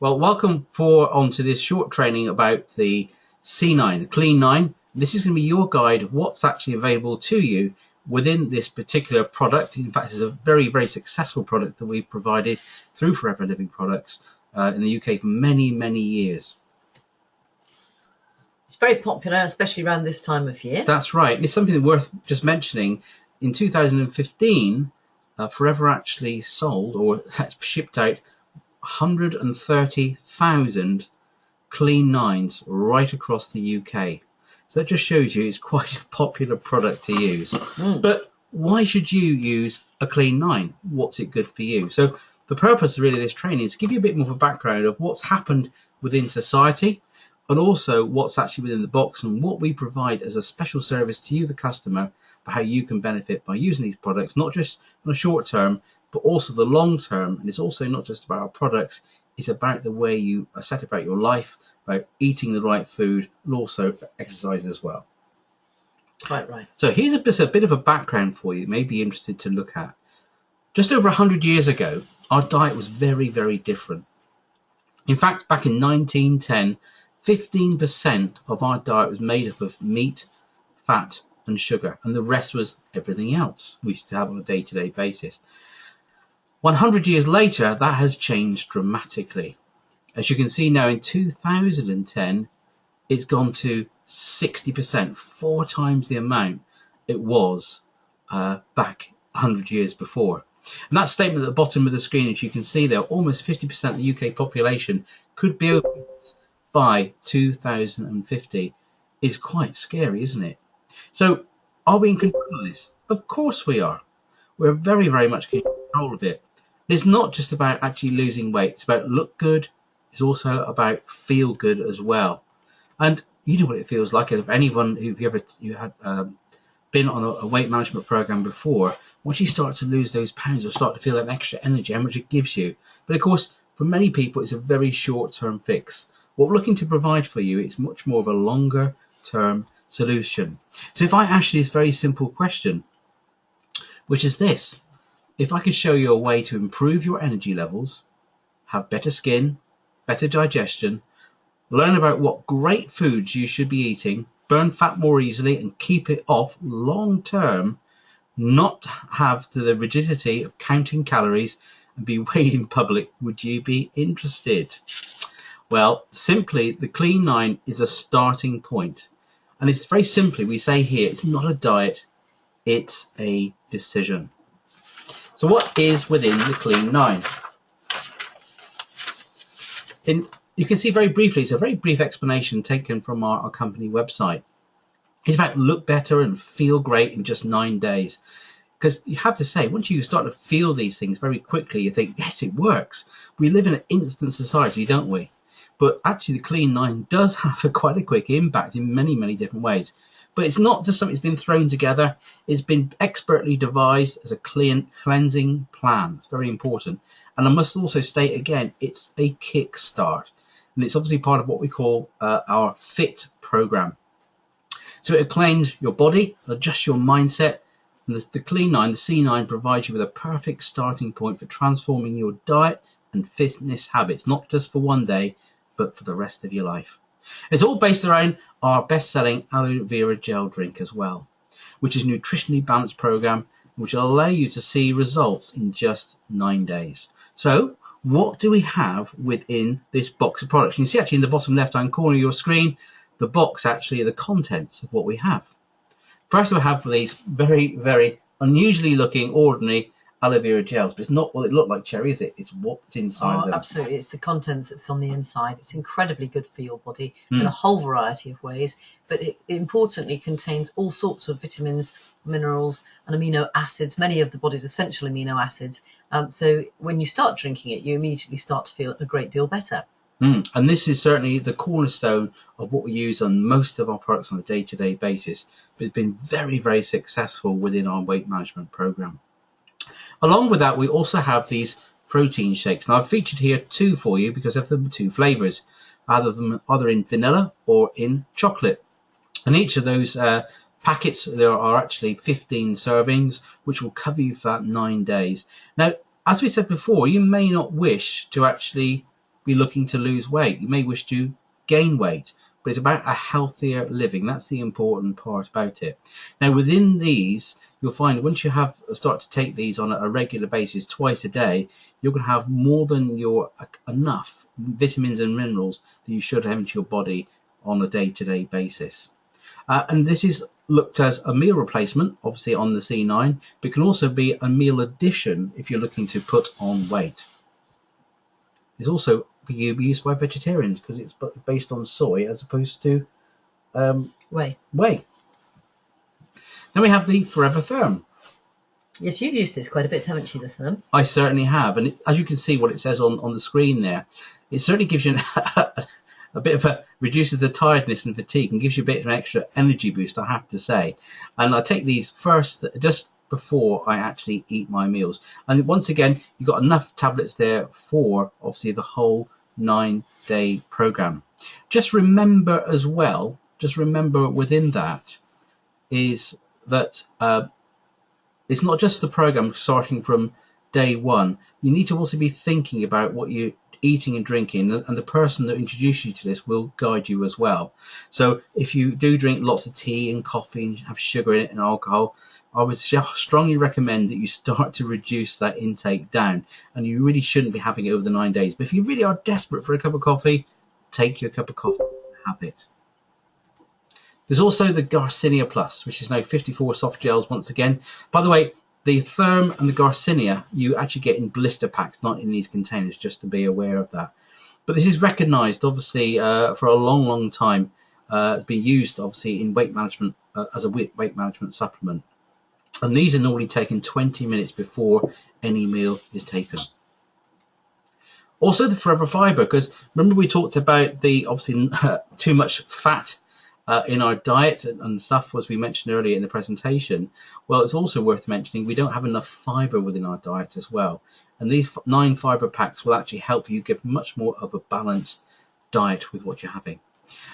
Well, welcome onto this short training about the C9, the Clean 9. This is going to be your guide of what's actually available to you within this particular product. In fact, it's a very, very successful product that we've provided through Forever Living Products in the UK for many, many years. It's very popular, especially around this time of year. That's right. It's something worth just mentioning. In 2015, Forever actually sold or shipped out 130,000 Clean 9s right across the UK. So that just shows you it's quite a popular product to use. But why should you use a Clean 9? What's it good for you? So the purpose really of this training is to give you a bit more of a background of what's happened within society, and also what's actually within the box and what we provide as a special service to you, the customer, for how you can benefit by using these products, not just on the short term, but also the long term. And it's also not just about our products, it's about the way you set about your life, about eating the right food, and also exercise as well. Quite right. So here's just a bit of a background for you, may be interested to look at. Just over 100 years ago, our diet was very, very different. In fact, back in 1910, 15% of our diet was made up of meat, fat, and sugar, and the rest was everything else we used to have on a day-to-day basis. 100 years later, that has changed dramatically. As you can see now, in 2010, it's gone to 60%, 4 times the amount it was back 100 years before. And that statement at the bottom of the screen, as you can see there, almost 50% of the UK population could be obese by 2050, is quite scary, isn't it? So are we in control of this? Of course we are. We're very, very much in control of it. It's not just about actually losing weight. It's about look good. It's also about feel good as well. And you know what it feels like. If anyone who you had been on a weight management program before, once you start to lose those pounds or start to feel that extra energy, how much it gives you. But of course, for many people, it's a very short-term fix. What we're looking to provide for you, it's much more of a longer-term solution. So if I ask you this very simple question, which is this: if I could show you a way to improve your energy levels, have better skin, better digestion, learn about what great foods you should be eating, burn fat more easily and keep it off long term, not have the rigidity of counting calories and be weighed in public, would you be interested? Well, simply, the Clean 9 is a starting point. And it's very simply, we say here, it's not a diet, it's a decision. So what is within the Clean 9? You can see very briefly, it's a very brief explanation taken from our company website. It's about look better and feel great in just 9 days. Because you have to say, once you start to feel these things very quickly, you think, yes, it works. We live in an instant society, don't we? But actually, the Clean 9 does have quite a quick impact in many, many different ways. But it's not just something that's been thrown together. It's been expertly devised as a cleansing plan. It's very important. And I must also state again, it's a kickstart. And it's obviously part of what we call our FIT program. So it cleans your body, adjusts your mindset. And the Clean 9, the C9, provides you with a perfect starting point for transforming your diet and fitness habits, not just for one day, but for the rest of your life. It's all based around our best-selling aloe vera gel drink as well, which is a nutritionally balanced program which will allow you to see results in just 9 days. So what do we have within this box of products? You can see actually in the bottom left-hand corner of your screen, the box actually are the contents of what we have. First, we have these very, very unusually looking, ordinary aloe vera gels, but it's not what it looked like, Cherry, is it? It's what's inside of them. Absolutely, it's the contents that's on the inside. It's incredibly good for your body in a whole variety of ways, but it importantly contains all sorts of vitamins, minerals, and amino acids, many of the body's essential amino acids. So when you start drinking it, you immediately start to feel a great deal better. And this is certainly the cornerstone of what we use on most of our products on a day-to-day basis, but it's been very, very successful within our weight management program. Along with that, we also have these protein shakes. Now, I've featured here 2 for you because of the 2 flavors, either in vanilla or in chocolate. And each of those packets, there are actually 15 servings, which will cover you for that 9 days. Now, as we said before, you may not wish to actually be looking to lose weight. You may wish to gain weight, but it's about a healthier living. That's the important part about it. Now, within these, you'll find once you start to take these on a regular basis, twice a day, you're going to have more than enough vitamins and minerals that you should have into your body on a day-to-day basis. And this is looked as a meal replacement, obviously on the C9, but can also be a meal addition if you're looking to put on weight. It's also be used by vegetarians because it's based on soy as opposed to whey. Then we have the Forever Firm. Yes, you've used this quite a bit, haven't you, the Firm? I certainly have, and as you can see what it says on the screen there, it certainly gives you a bit of reduces the tiredness and fatigue and gives you a bit of an extra energy boost, I have to say. And I take these first just before I actually eat my meals. And once again, you've got enough tablets there for obviously the whole 9-day program. Just remember as well, within that is that it's not just the program starting from day one. You need to also be thinking about what you're eating and drinking, and the person that introduced you to this will guide you as well. So if you do drink lots of tea and coffee and have sugar in it and alcohol, I would strongly recommend that you start to reduce that intake down, and you really shouldn't be having it over the 9 days. But if you really are desperate for a cup of coffee, take your cup of coffee and have it. There's also the Garcinia Plus, which is now 54 soft gels once again. By the way, the Firm and the Garcinia you actually get in blister packs, not in these containers, just to be aware of that. But this is recognised, obviously, for a long, long time, been used, obviously, in weight management as a weight management supplement. And these are normally taken 20 minutes before any meal is taken. Also the Forever Fibre, because remember we talked about the obviously too much fat in our diet and stuff, as we mentioned earlier in the presentation. Well, it's also worth mentioning we don't have enough fibre within our diet as well. And these 9 fibre packs will actually help you get much more of a balanced diet with what you're having.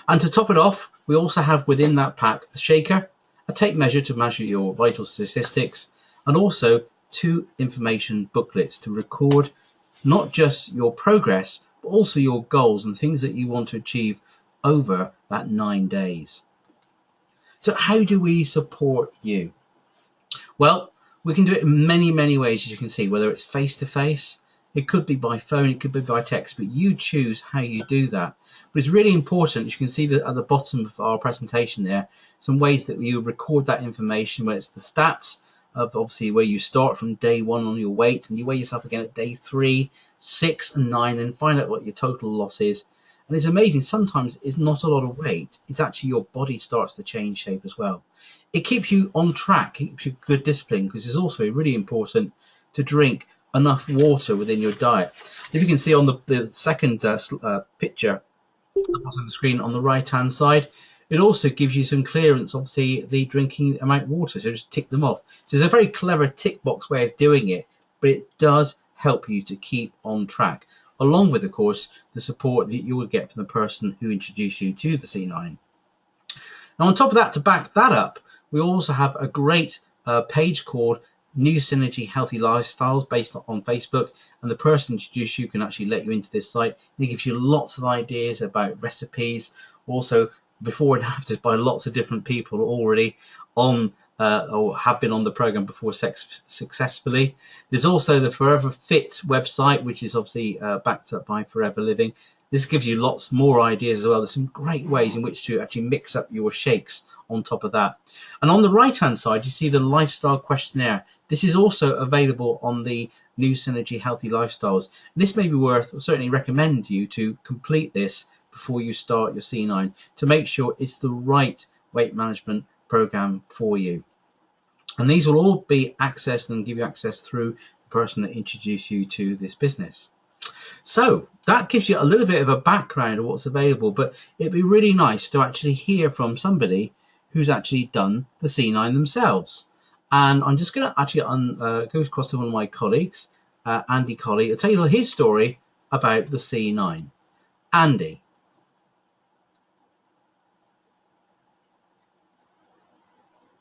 And to top it off, we also have within that pack a shaker, a tape measure to measure your vital statistics, and also 2 information booklets to record not just your progress, but also your goals and things that you want to achieve over that 9 days. So how do we support you? Well, we can do it in many, many ways, as you can see, whether it's face-to-face, it could be by phone, it could be by text, but you choose how you do that. But it's really important, as you can see that at the bottom of our presentation there, some ways that you record that information, where it's the stats of obviously where you start from day 1 on your weight, and you weigh yourself again at day 3, 6 and 9, and find out what your total loss is. And it's amazing, sometimes it's not a lot of weight, it's actually your body starts to change shape as well. It keeps you on track, keeps you good discipline, because it's also really important to drink enough water within your diet. If you can see on the second picture on the screen on the right hand side, it also gives you some clearance, obviously the drinking amount of water, so just tick them off. So it's a very clever tick box way of doing it, but it does help you to keep on track, along with, of course, the support that you will get from the person who introduced you to the C9. Now, on top of that, to back that up, we also have a great page called New Synergy Healthy Lifestyles based on Facebook, and the person introduced you can actually let you into this site. It gives you lots of ideas about recipes, also before and after by lots of different people already on or have been on the program before successfully. There's also the Forever Fit website, which is obviously backed up by Forever Living. This gives you lots more ideas as well. There's some great ways in which to actually mix up your shakes on top of that. And on the right hand side, you see the lifestyle questionnaire. This is also available on the New Synergy Healthy Lifestyles. And this may be worth, I certainly recommend you to complete this before you start your C9 to make sure it's the right weight management program for you. And these will all be accessed and give you access through the person that introduced you to this business. So that gives you a little bit of a background of what's available, but it'd be really nice to actually hear from somebody who's actually done the C9 themselves. And I'm just going to actually go across to one of my colleagues, Andy Colley. I'll tell you his story about the C9. Andy.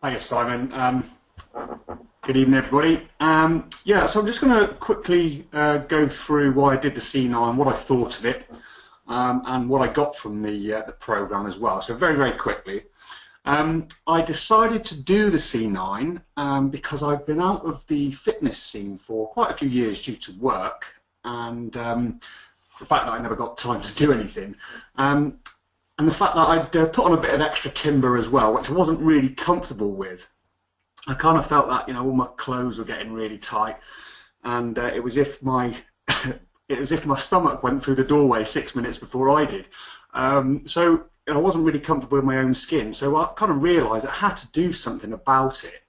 Thanks, Simon. Good evening, everybody. Yeah, so I'm just going to quickly go through why I did the C9, what I thought of it, and what I got from the program as well. So very, very quickly, I decided to do the C9 because I've been out of the fitness scene for quite a few years due to work, and the fact that I never got time to do anything, and the fact that I'd put on a bit of extra timber as well, which I wasn't really comfortable with. I kind of felt that, you know, all my clothes were getting really tight, and it was as if my stomach went through the doorway 6 minutes before I did. So you know, I wasn't really comfortable with my own skin. So I kind of realised I had to do something about it,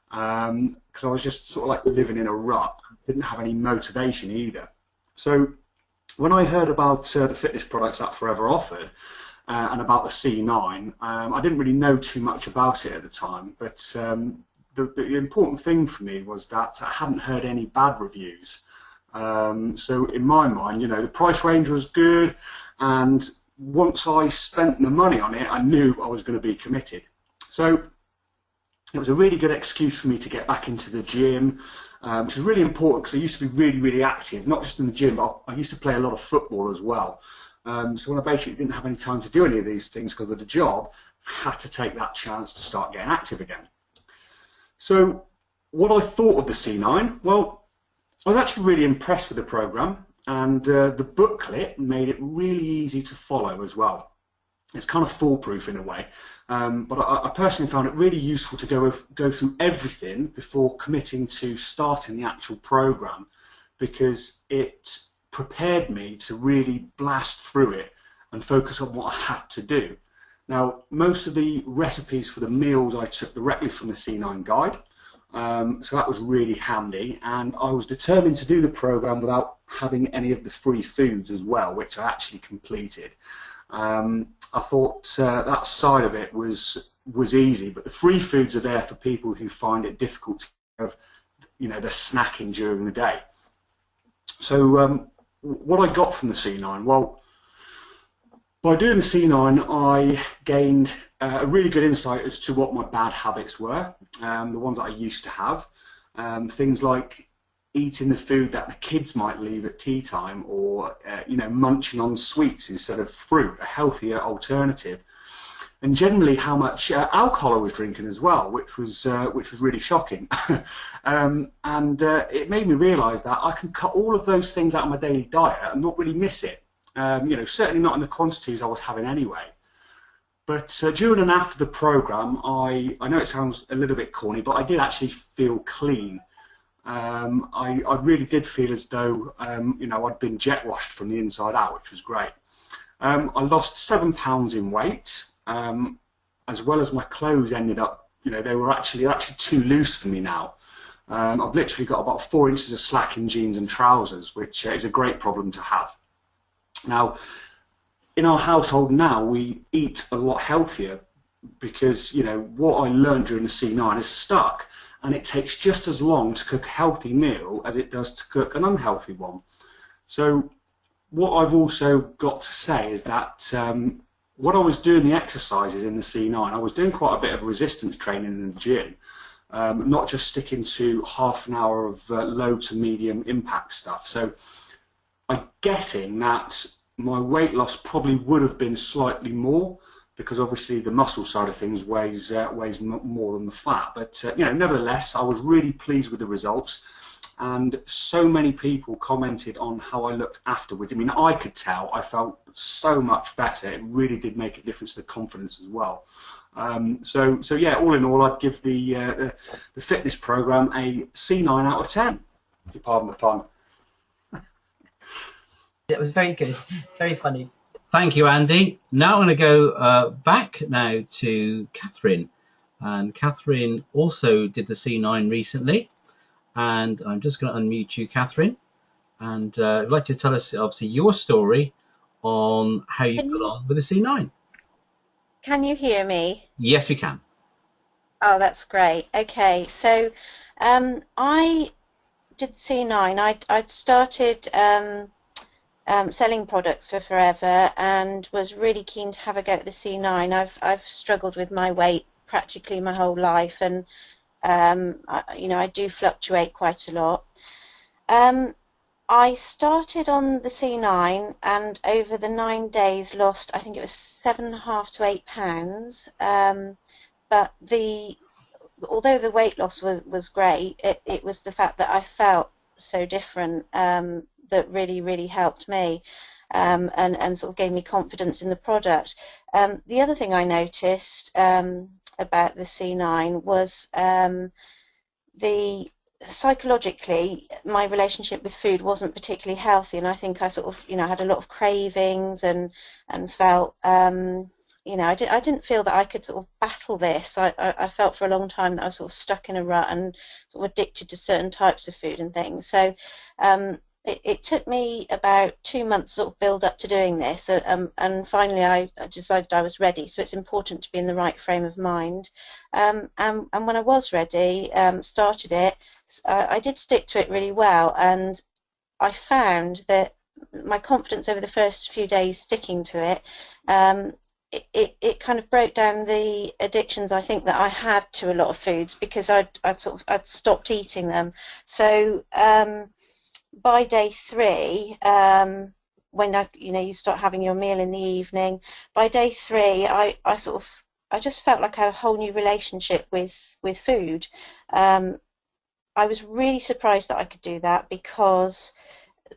because I was just sort of like living in a rut. Didn't have any motivation either. So when I heard about the fitness products that Forever offered, and about the C9, I didn't really know too much about it at the time, but the important thing for me was that I hadn't heard any bad reviews. So in my mind, you know, the price range was good, and once I spent the money on it, I knew I was going to be committed. So it was a really good excuse for me to get back into the gym, which is really important because I used to be really, really active, not just in the gym, but I used to play a lot of football as well. So when I basically didn't have any time to do any of these things because of the job, I had to take that chance to start getting active again. So what I thought of the C9, well, I was actually really impressed with the program, and the booklet made it really easy to follow as well. It's kind of foolproof in a way, but I personally found it really useful to go through everything before committing to starting the actual program, because it prepared me to really blast through it and focus on what I had to do. Now, most of the recipes for the meals I took directly from the C9 guide, so that was really handy, and I was determined to do the program without having any of the free foods as well, which I actually completed. I thought that side of it was easy, but the free foods are there for people who find it difficult to have, you know, the snacking during the day. So what I got from the C9, well, by doing the C9, I gained a really good insight as to what my bad habits were, the ones that I used to have. Things like eating the food that the kids might leave at tea time, or you know, munching on sweets instead of fruit, a healthier alternative. And generally how much alcohol I was drinking as well, which was really shocking. It made me realise that I can cut all of those things out of my daily diet and not really miss it. You know, certainly not in the quantities I was having anyway. But during and after the program, I know it sounds a little bit corny, but I did actually feel clean. I really did feel as though you know, I'd been jet washed from the inside out, which was great. I lost 7 pounds in weight, as well as my clothes ended up, you know, they're actually too loose for me now. I've literally got about 4 inches of slack in jeans and trousers, which is a great problem to have. Now, in our household now, we eat a lot healthier because, you know, what I learned during the C9 is stuck, and it takes just as long to cook a healthy meal as it does to cook an unhealthy one. So what I've also got to say is that what I was doing the exercises in the C9, I was doing quite a bit of resistance training in the gym, not just sticking to half an hour of low to medium impact stuff. So I'm guessing that my weight loss probably would have been slightly more, because obviously the muscle side of things weighs more than the fat. But you know, nevertheless, I was really pleased with the results, and so many people commented on how I looked afterwards. I mean, I could tell I felt so much better. It really did make a difference to the confidence as well. So yeah, all in all, I'd give the fitness program a C9 out of 10. If you pardon the pun. It was very good, very funny. Thank you, Andy. Now I'm going to go back now to Catherine. And Catherine also did the C9 recently. And I'm just going to unmute you, Catherine. And I'd like to tell us, obviously, your story on how you got on with the C9. Can you hear me? Yes, we can. Oh, that's great. Okay, so I did C9. I'd started selling products for Forever and was really keen to have a go at the C9. I've struggled with my weight practically my whole life, and I do fluctuate quite a lot. I started on the C9 and over the 9 days lost, I think it was 7.5 to 8 pounds. But although the weight loss was great, it was the fact that I felt so different that really helped me. And sort of gave me confidence in the product. The other thing I noticed about the C9 was psychologically, my relationship with food wasn't particularly healthy, and I think I sort of, had a lot of cravings and felt, I didn't feel that I could sort of battle this. I felt for a long time that I was sort of stuck in a rut and sort of addicted to certain types of food and things. So it took me about 2 months to sort of build up to doing this, and finally I decided I was ready. So it's important to be in the right frame of mind. And when I was ready, started it, I did stick to it really well, and I found that my confidence over the first few days sticking to it, it kind of broke down the addictions I think that I had to a lot of foods, because I'd stopped eating them. So by day 3, when you start having your meal in the evening, by day 3 I just felt like I had a whole new relationship with food. I was really surprised that I could do that, because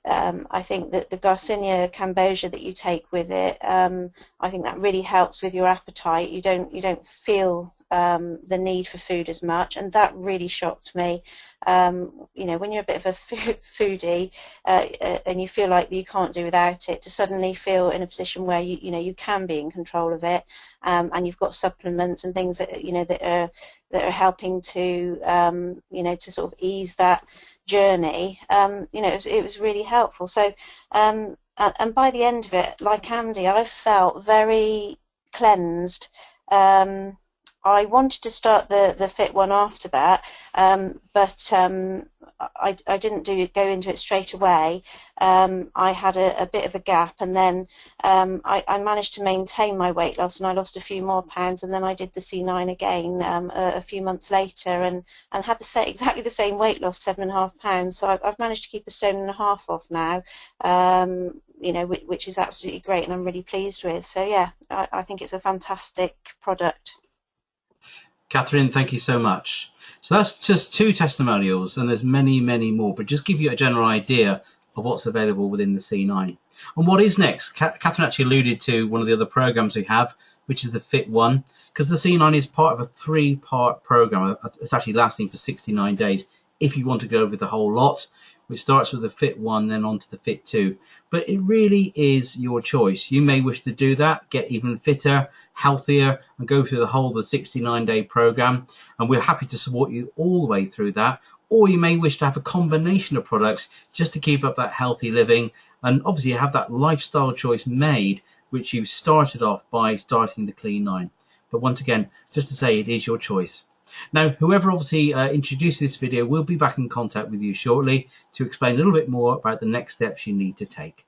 I think that the Garcinia cambogia that you take with it, I think that really helps with your appetite. You don't feel the need for food as much, and that really shocked me. When you're a bit of a foodie and you feel like you can't do without it, to suddenly feel in a position where you can be in control of it, and you've got supplements and things that that are helping to to sort of ease that journey. It was really helpful. So and by the end of it, like Andy, I felt very cleansed. I wanted to start the Fit One after that, but I didn't go into it straight away. I had a bit of a gap, and then I managed to maintain my weight loss, and I lost a few more pounds, and then I did the C9 again a few months later, and had exactly the same weight loss, 7.5 pounds. So I've managed to keep 1.5 stone off now, which is absolutely great, and I'm really pleased with. So yeah, I think it's a fantastic product. Catherine, thank you so much. So that's just 2 testimonials, and there's many more, but just give you a general idea of what's available within the C9. And what is next? Catherine actually alluded to one of the other programs we have, which is the Fit One, because the C9 is part of a 3-part program. It's actually lasting for 69 days if you want to go over the whole lot, which starts with the Fit One, then on to the Fit Two. But it really is your choice. You may wish to do that, get even fitter, healthier, and go through the whole of the 69-day program, and we're happy to support you all the way through that. Or you may wish to have a combination of products just to keep up that healthy living, and obviously have that lifestyle choice made, which you started off by starting the Clean 9. But once again, just to say, it is your choice. Now, whoever obviously introduced this video will be back in contact with you shortly to explain a little bit more about the next steps you need to take.